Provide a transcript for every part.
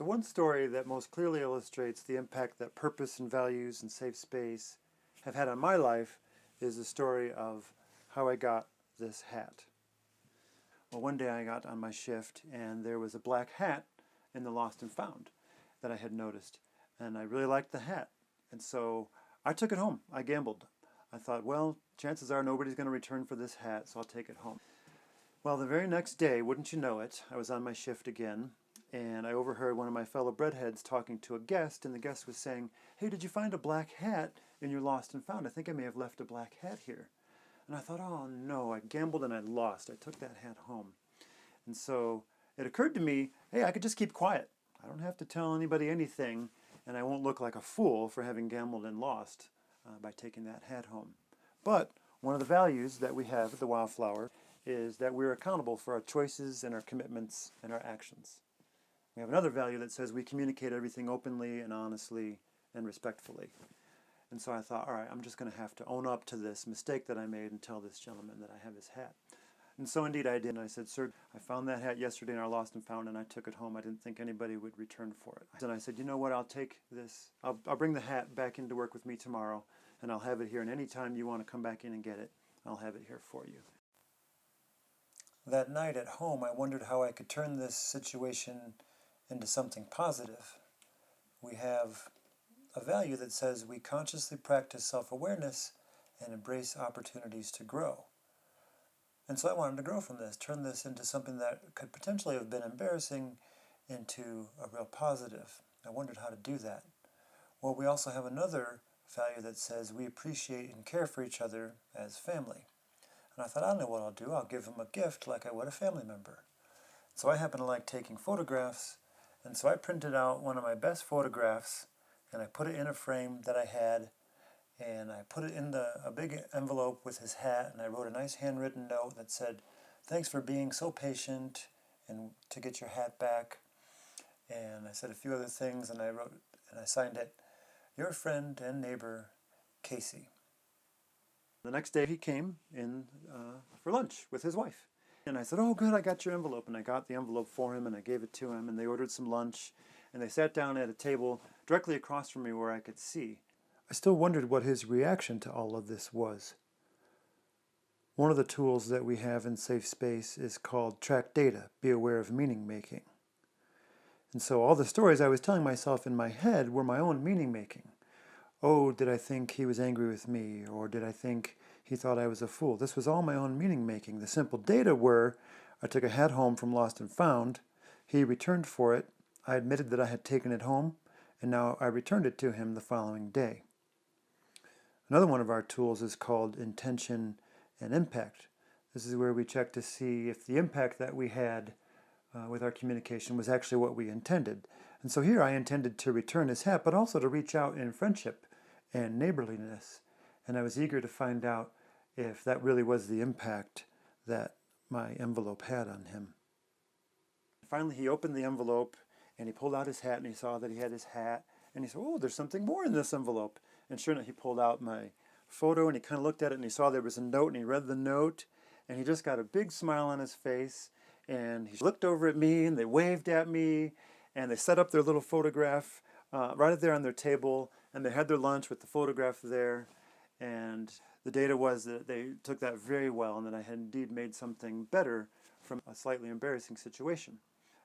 The one story that most clearly illustrates the impact that purpose and values and safe space have had on my life is the story of how I got this hat. Well, one day I got on my shift and there was a black hat in the Lost and Found that I had noticed, and I really liked the hat, and so I took it home. I gambled. I thought, well, chances are nobody's going to return for this hat, so I'll take it home. Well, the very next day, wouldn't you know it, I was on my shift again, and I overheard one of my fellow breadheads talking to a guest, and the guest was saying, "Hey, did you find a black hat in your Lost and Found? I think I may have left a black hat here." And I thought, oh no, I gambled and I lost. I took that hat home. And so it occurred to me, hey, I could just keep quiet. I don't have to tell anybody anything, and I won't look like a fool for having gambled and lost by taking that hat home. But one of the values that we have at the Wildflower is that we're accountable for our choices and our commitments and our actions. We have another value that says we communicate everything openly and honestly and respectfully. And so I thought, all right, I'm just going to have to own up to this mistake that I made and tell this gentleman that I have his hat. And so indeed I did. And I said, "Sir, I found that hat yesterday in our Lost and Found, and I took it home. I didn't think anybody would return for it." And I said, "You know what, I'll take this. I'll bring the hat back into work with me tomorrow, and I'll have it here. And any time you want to come back in and get it, I'll have it here for you." That night at home, I wondered how I could turn this situation into something positive. We have a value that says we consciously practice self-awareness and embrace opportunities to grow. And so I wanted to grow from this, turn this into something that could potentially have been embarrassing into a real positive. I wondered how to do that. Well, we also have another value that says we appreciate and care for each other as family. And I thought, I know what I'll do. I'll give them a gift like I would a family member. So I happen to like taking photographs, and so I printed out one of my best photographs, and I put it in a frame that I had, and I put it in a big envelope with his hat, and I wrote a nice handwritten note that said, "Thanks for being so patient and to get your hat back." And I said a few other things, and I signed it, "Your friend and neighbor, Casey." The next day he came in for lunch with his wife. And I said, "Oh, good, I got your envelope." And I got the envelope for him, and I gave it to him, and they ordered some lunch, and they sat down at a table directly across from me where I could see. I still wondered what his reaction to all of this was. One of the tools that we have in Safe Space is called Track Data, Be Aware of Meaning Making. And so all the stories I was telling myself in my head were my own meaning making. Oh, did I think he was angry with me? Or did I think he thought I was a fool? This was all my own meaning making. The simple data were, I took a hat home from Lost and Found, he returned for it, I admitted that I had taken it home, and now I returned it to him the following day. Another one of our tools is called Intention and Impact. This is where we check to see if the impact that we had with our communication was actually what we intended. And so here I intended to return his hat, but also to reach out in friendship and neighborliness. And I was eager to find out if that really was the impact that my envelope had on him. Finally, he opened the envelope and he pulled out his hat, and he saw that he had his hat, and he said, "Oh, there's something more in this envelope." And sure enough, he pulled out my photo, and he kind of looked at it, and he saw there was a note, and he read the note, and he just got a big smile on his face, and he looked over at me, and they waved at me, and they set up their little photograph right there on their table, and they had their lunch with the photograph there, and the data was that they took that very well, and that I had indeed made something better from a slightly embarrassing situation.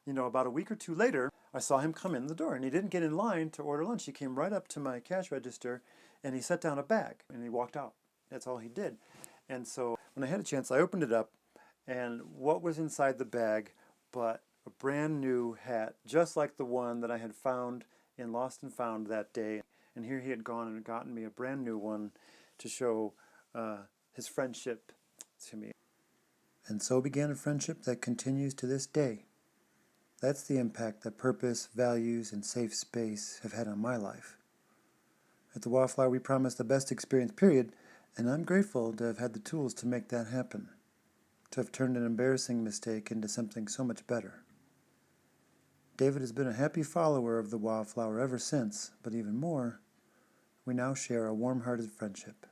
You know, about a week or two later, I saw him come in the door, and he didn't get in line to order lunch. He came right up to my cash register, and he set down a bag, and he walked out. That's all he did. And so when I had a chance, I opened it up, and what was inside the bag but a brand new hat, just like the one that I had found in Lost and Found that day. And here he had gone and gotten me a brand new one to show his friendship to me. And so began a friendship that continues to this day. That's the impact that purpose, values, and safe space have had on my life. At the Wildflower, we promise the best experience, period, and I'm grateful to have had the tools to make that happen, to have turned an embarrassing mistake into something so much better. David has been a happy follower of the Wildflower ever since, but even more, we now share a warm-hearted friendship.